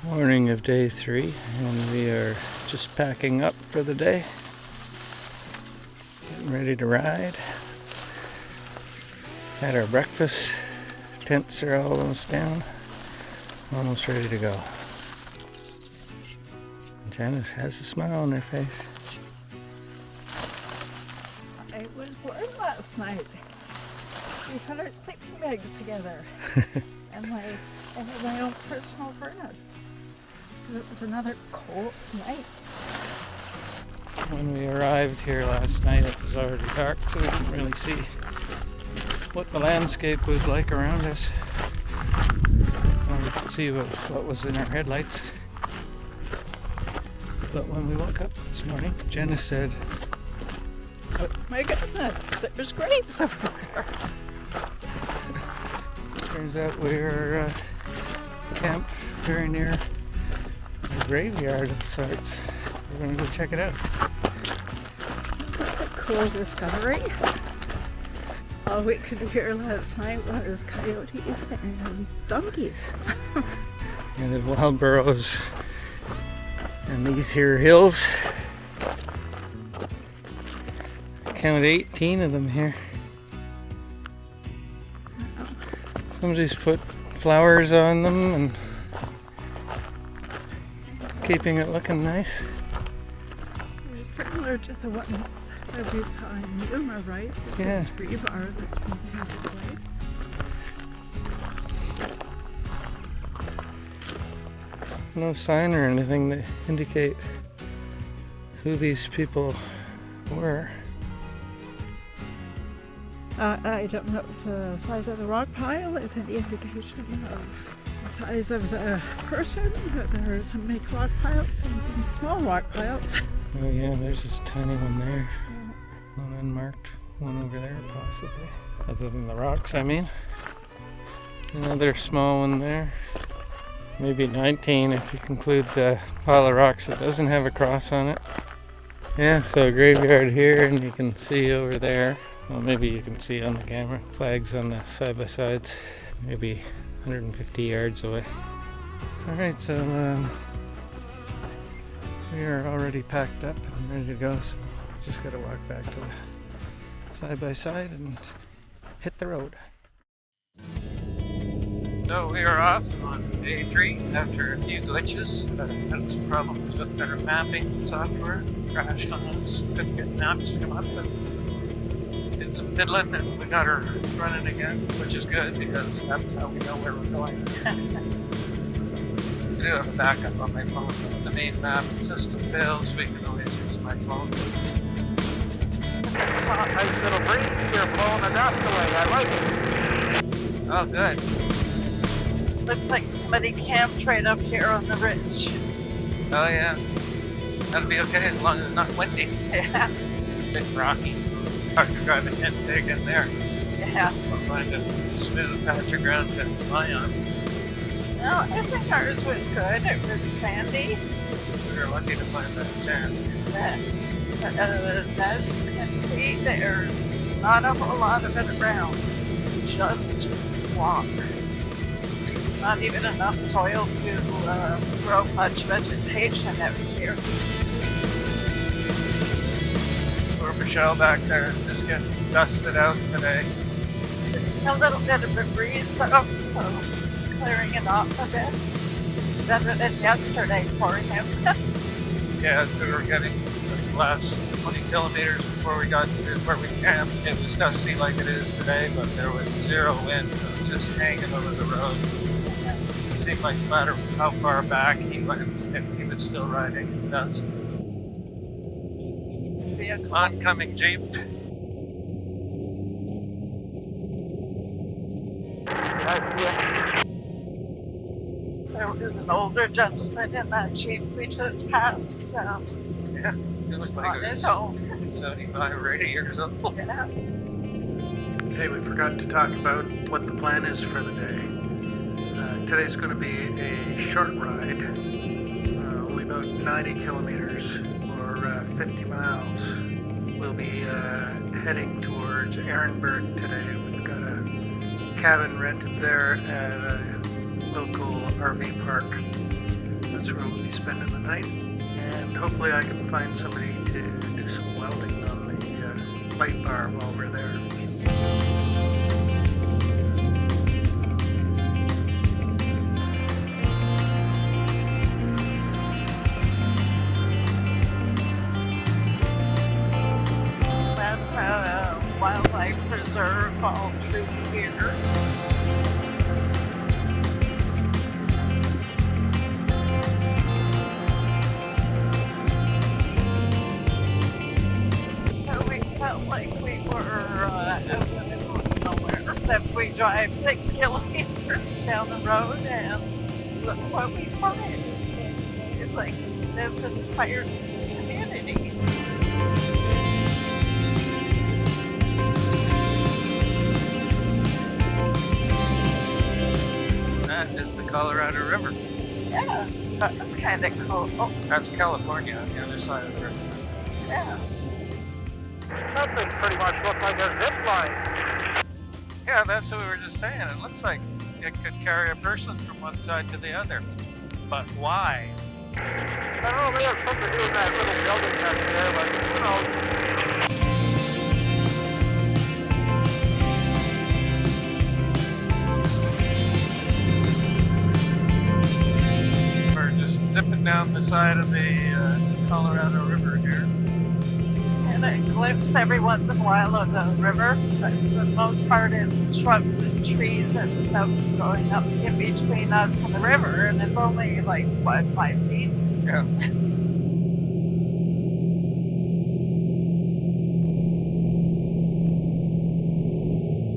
Morning of day 3, and we are just packing up for the day. Getting ready to ride. Had our breakfast. Tents are almost down. Almost ready to go. Janice has a smile on her face. I was warm last night. We had our sleeping bags together. and I had my own personal furnace. It was another cold night. When we arrived here last night, it was already dark, so we didn't really see what the landscape was like around us. All we could see was what was in our headlights. But when we woke up this morning, Janice said, "Oh my goodness, there's grapes over there." Turns out we were camped very near a graveyard of sorts. We're going to go check it out. What a cool discovery. All we could hear last night was coyotes and donkeys. And the wild burros and these here hills. I counted 18 of them here. Somebody's put flowers on them and keeping it looking nice. It's similar to the ones that we saw in Yuma, right? With Yeah. this rebar that's been painted white. No sign or anything to indicate who these people were. I don't know if the size of the rock pile is any indication of the size of the person, but there are some big rock piles and some small rock piles. Oh yeah, there's this tiny one there. One unmarked, one over there possibly. Other than the rocks, I mean. Another small one there. Maybe 19 if you include the pile of rocks that doesn't have a cross on it. Yeah, so a graveyard here, and you can see over there. Well, maybe you can see on the camera. Flags on the side-by-sides. Maybe 150 yards away. Alright, so we are already packed up and ready to go, so just gotta walk back to the side-by-side and hit the road. So we are off on day 3 after a few glitches. Had some problems with our mapping software. Crashed on us. Couldn't get maps to come up, but did some fiddling and we got her running again, which is good because that's how we know where we're going. I do have a backup on my phone. If the main map system fails, we can always use my phone. Nice little breeze here, blowing the dust away. I like it. Oh, good. Looks like somebody camped right up here on the ridge. Oh, yeah. That'll be okay as long as it's not windy. Yeah. It's a bit rocky. Hard to drive a tent big in there. Yeah. We'll find a smooth patch of ground to lie on. No, I think ours was good. It was sandy. We were lucky to find that sand. But as you can see, there's not a whole lot of it around. Just walk. Not even enough soil to grow much vegetation out here. Poor Michel back there just getting dusted out today. A little bit of a breeze, though, so clearing it off a bit. Better than yesterday for him. Yeah, as we were getting the last 20 kilometers before we got to where we camped, it was dusty like it is today, but there was zero wind. It was just hanging over the road. It seemed like no matter how far back he went, if he was still riding in dust. See a Oncoming Jeep. There was an older gentleman in that Jeep we just passed, so Yeah, it looked like on it his was own. 75 or 80 years old. Yeah. Hey, we forgot to talk about what the plan is for the day. Today's going to be a short ride, only about 90 kilometers or 50 miles. We'll be heading towards Ehrenberg today. We've got a cabin rented there at a local RV park. that's where we'll be spending the night. And hopefully I can find somebody to do some welding on the light bar while we're there. Wildlife preserve all through here. So we felt like we were out in the middle of nowhere. Except we drive 6 kilometers down the road and look what we find. It's like this entire community. Is the Colorado River. Yeah, that's kind of cool. That's California on the other side of the river. Yeah. That thing pretty much looks like a zip line. Yeah, that's what we were just saying. It looks like it could carry a person from one side to the other. But why? I don't know, maybe have something to do with that little building back there, but who knows? Zipping down the side of the Colorado River here. And a glimpse every once in a while of the river, but for the most part it's shrubs and trees and stuff going up in between us and the river, and it's only like, what, 5 feet? Yeah.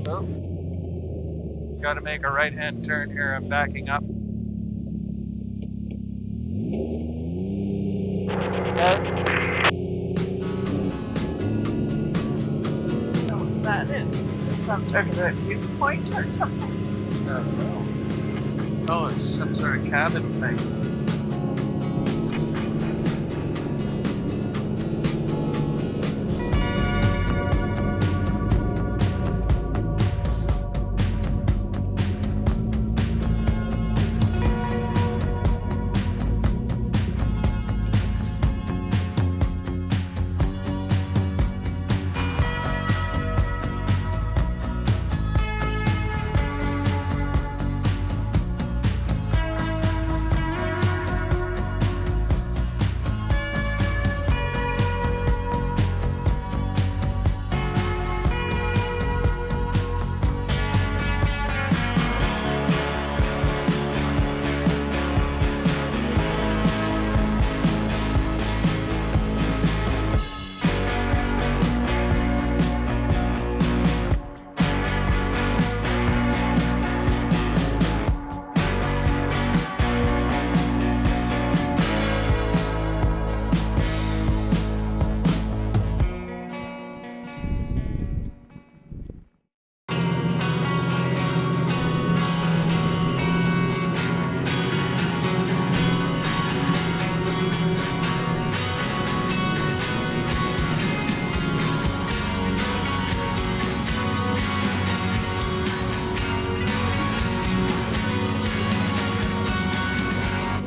So, got to make a right-hand turn here. I'm backing up. So that is some sort of a viewpoint or something. Oh, it's some sort of cabin thing.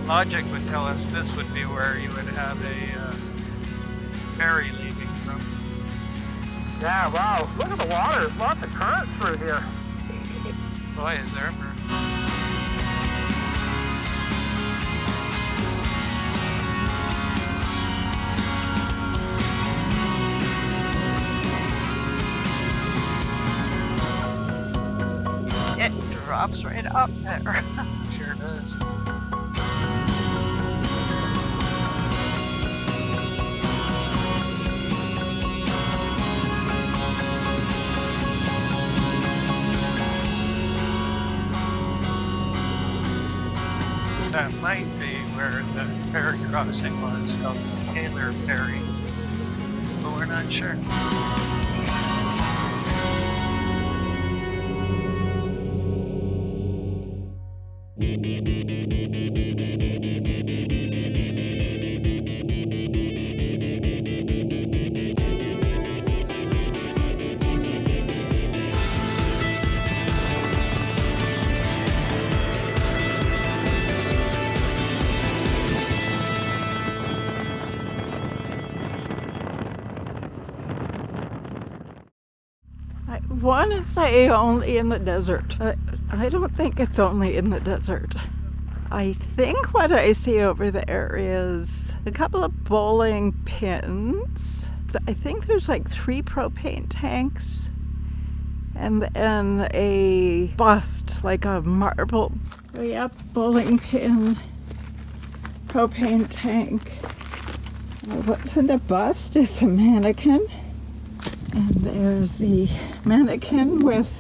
Logic would tell us this would be where you would have a ferry leaving from. Yeah, wow. Look at the water. Lots of current through here. Boy, is there ever. It drops right up there. Sure does. That might be where the ferry crossing was, called the Taylor Ferry, but we're not sure. want to say only in the desert. I don't think it's only in the desert. I think what I see over there is a couple of bowling pins. I think there's like 3 propane tanks and then a bust, like a marble. Yep, bowling pin, propane tank. What's in a bust is a mannequin. And there's the mannequin with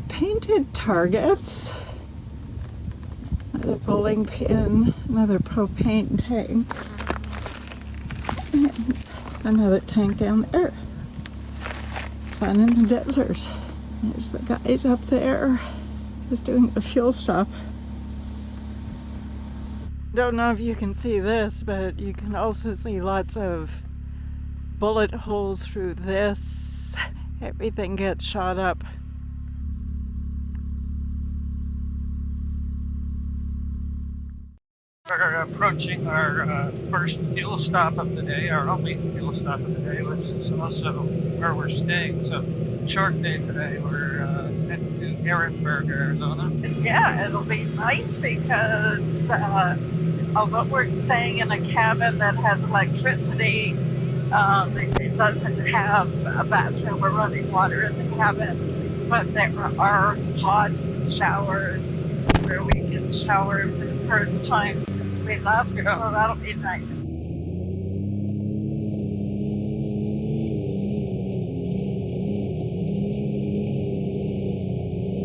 painted targets. Another bowling pin, another propane tank, and another tank down there. Fun in the desert. There's the guys up there just doing a fuel stop. Don't know if you can see this, but you can also see lots of bullet holes through this. Everything gets shot up. We're approaching our first fuel stop of the day, our only fuel stop of the day, which is also where we're staying. So, short day today. We're heading to Ehrenberg, Arizona. Yeah, it'll be nice because although we're staying in a cabin that has electricity, it doesn't have a bathroom or running water in the cabin, but there are hot showers where we can shower for the first time since we left, so that'll be nice.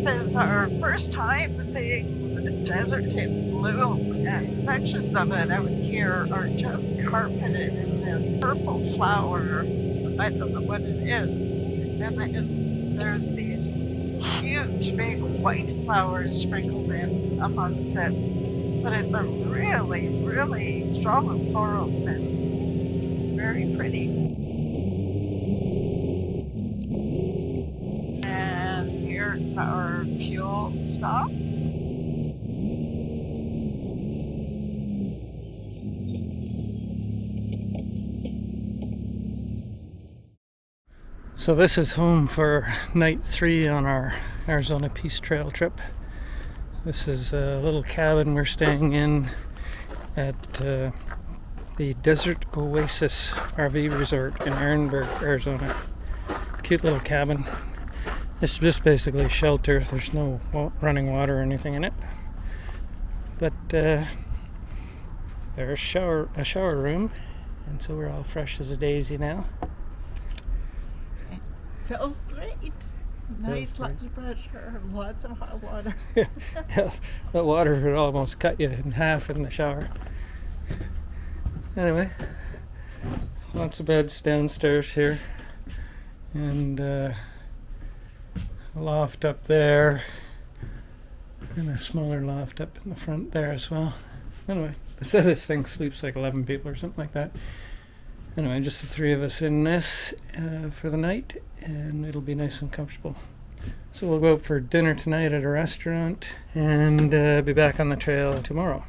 This is our first time seeing the desert in bloom, and sections of it out here are just carpeted in this purple flower. I don't know what it is. And there's these huge big white flowers sprinkled in amongst it. But it's a really, really strong floral scent. Very pretty. And here's our fuel stop. So this is home for night 3 on our Arizona Peace Trail trip. This is a little cabin we're staying in at the Desert Oasis RV Resort in Ehrenberg, Arizona. Cute little cabin. It's just basically shelter. There's no running water or anything in it. But there's a shower room, and so we're all fresh as a daisy now. Feels great. Nice, lots of pressure, lots of hot water. Yeah, the water would almost cut you in half in the shower. Anyway, lots of beds downstairs here, and a loft up there, and a smaller loft up in the front there as well. Anyway, I said this thing sleeps like 11 people or something like that. Anyway, just the 3 of us in this for the night, and it'll be nice and comfortable. So we'll go out for dinner tonight at a restaurant, and be back on the trail tomorrow.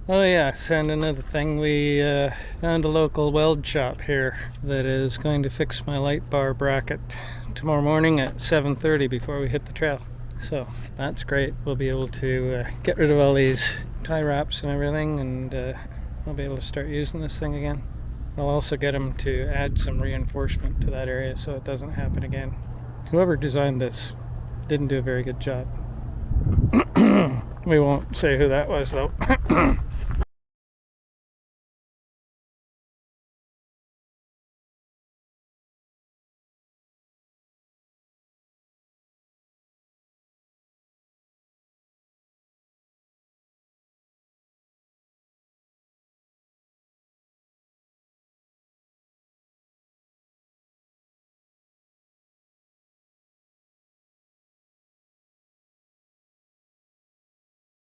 Oh yes, and another thing, we found a local weld shop here that is going to fix my light bar bracket tomorrow morning at 7:30 before we hit the trail. So that's great. We'll be able to get rid of all these tie wraps and everything, and I'll be able to start using this thing again. I'll also get them to add some reinforcement to that area so it doesn't happen again. Whoever designed this didn't do a very good job. We won't say who that was though.